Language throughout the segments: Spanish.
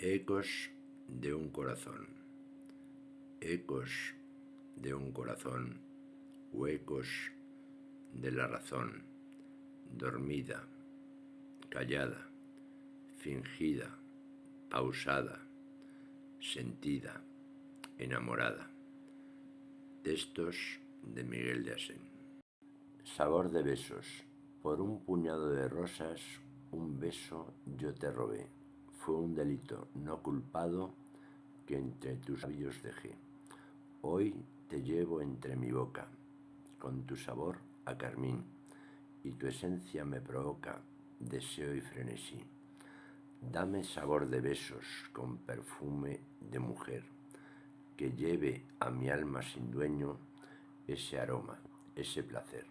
Ecos de un corazón, ecos de un corazón, huecos de la razón, dormida, callada, fingida, pausada, sentida, enamorada. Textos de Miguel de Asén. Sabor de besos. Por un puñado de rosas, un beso yo te robé. Fue un delito no culpado que entre tus labios dejé. Hoy te llevo entre mi boca, con tu sabor a carmín, y tu esencia me provoca deseo y frenesí. Dame sabor de besos con perfume de mujer, que lleve a mi alma sin dueño ese aroma, ese placer.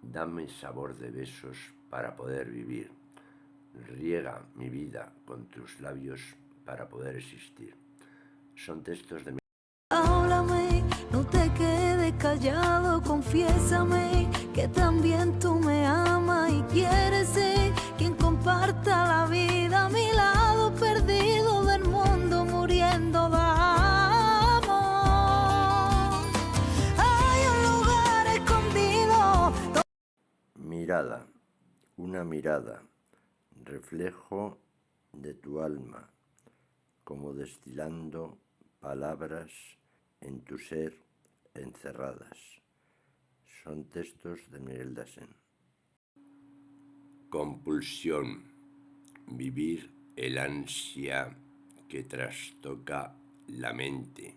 Dame sabor de besos para poder vivir. Riega mi vida con tus labios para poder existir. Son textos de... Háblame, no te quedes callado, confiésame que también tú me amas y quieres ser quien comparta la vida a mi lado, perdido del mundo, muriendo de amor. Hay un lugar escondido. Mirada, una mirada, reflejo de tu alma, como destilando palabras en tu ser encerradas. Son textos de Miguel de Asén. Compulsión, vivir el ansia que trastoca la mente,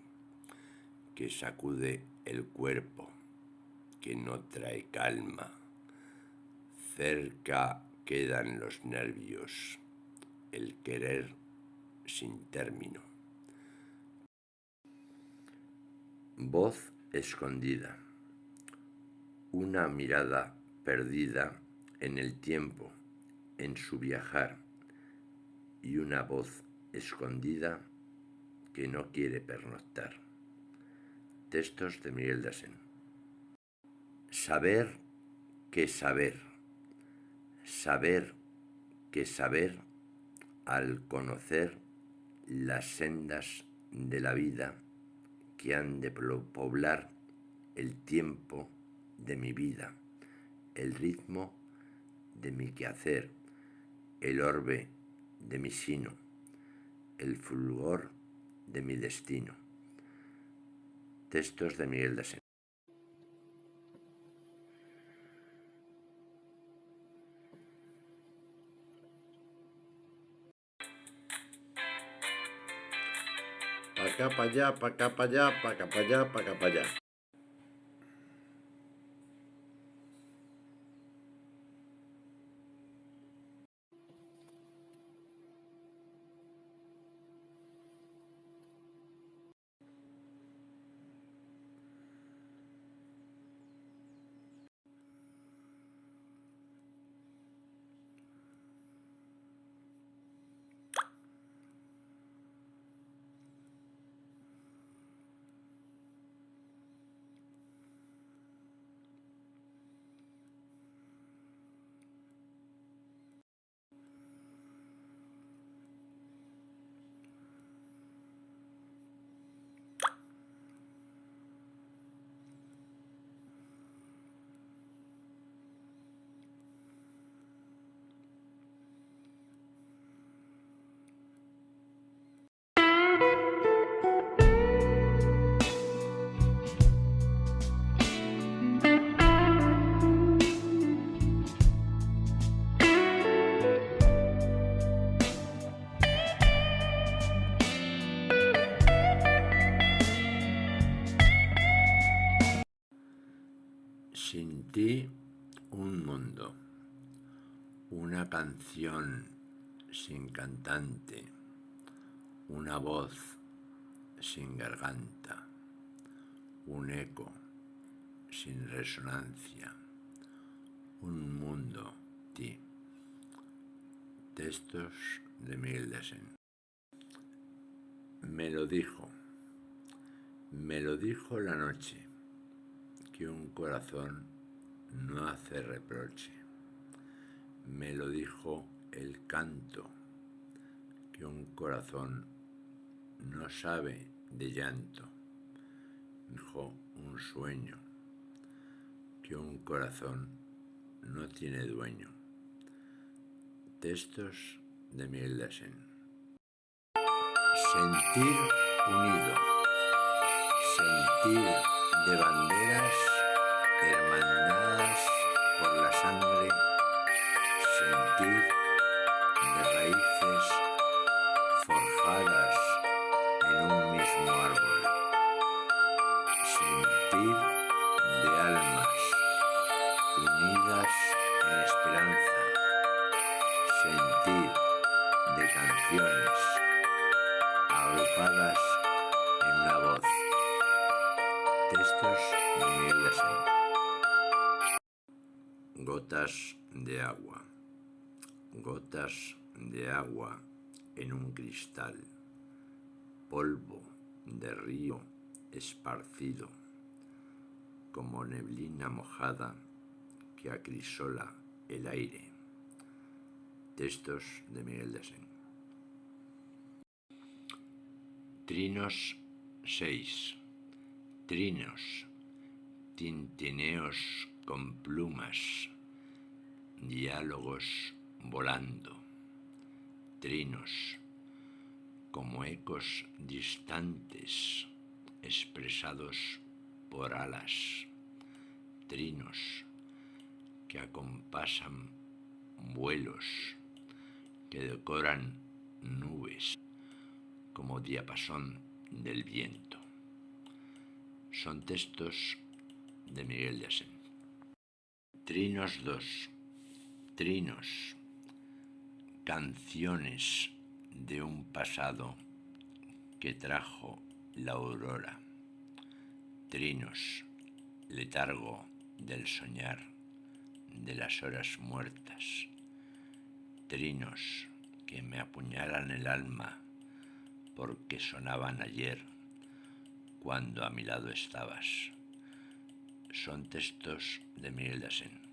que sacude el cuerpo, que no trae calma. Cerca quedan los nervios, el querer sin término. Voz escondida, una mirada perdida en el tiempo, en su viajar, y una voz escondida que no quiere pernoctar. Textos de Miguel de Asén. Saber que saber, saber que saber, al conocer las sendas de la vida que han de poblar el tiempo de mi vida, el ritmo de mi quehacer, el orbe de mi sino, el fulgor de mi destino. Textos de Miguel de Asén. Pa' acá, pa' allá, pa' acá, pa' allá, pa' acá, pa' allá, pa' acá, pa' allá. Sin ti, un mundo, una canción sin cantante, una voz sin garganta, un eco sin resonancia, un mundo, ti. Textos de Miguel de Asén. Me lo dijo la noche, que un corazón no hace reproche. Me lo dijo el canto, que un corazón no sabe de llanto, mejor un sueño, que un corazón no tiene dueño. Textos de Miguel de Asén. Sentir unido, sentir de banderas hermanadas por la sangre, sentir de raíces forjadas en un mismo árbol, sentir de almas unidas en esperanza, sentir de canciones agrupadas en una voz. Textos de Miguel de Asén. Gotas de agua. Gotas de agua en un cristal. Polvo de río esparcido, como neblina mojada que acrisola el aire. Textos de Miguel de Asén. Trinos 6. Trinos, tintineos con plumas, diálogos volando. Trinos, como ecos distantes expresados por alas. Trinos que acompasan vuelos, que decoran nubes como diapasón del viento. Son textos de Miguel de Asén. Trinos 2. Trinos, canciones de un pasado que trajo la aurora. Trinos, letargo del soñar de las horas muertas. Trinos que me apuñalan el alma porque sonaban ayer cuando a mi lado estabas. Son textos de Miguel de Asén.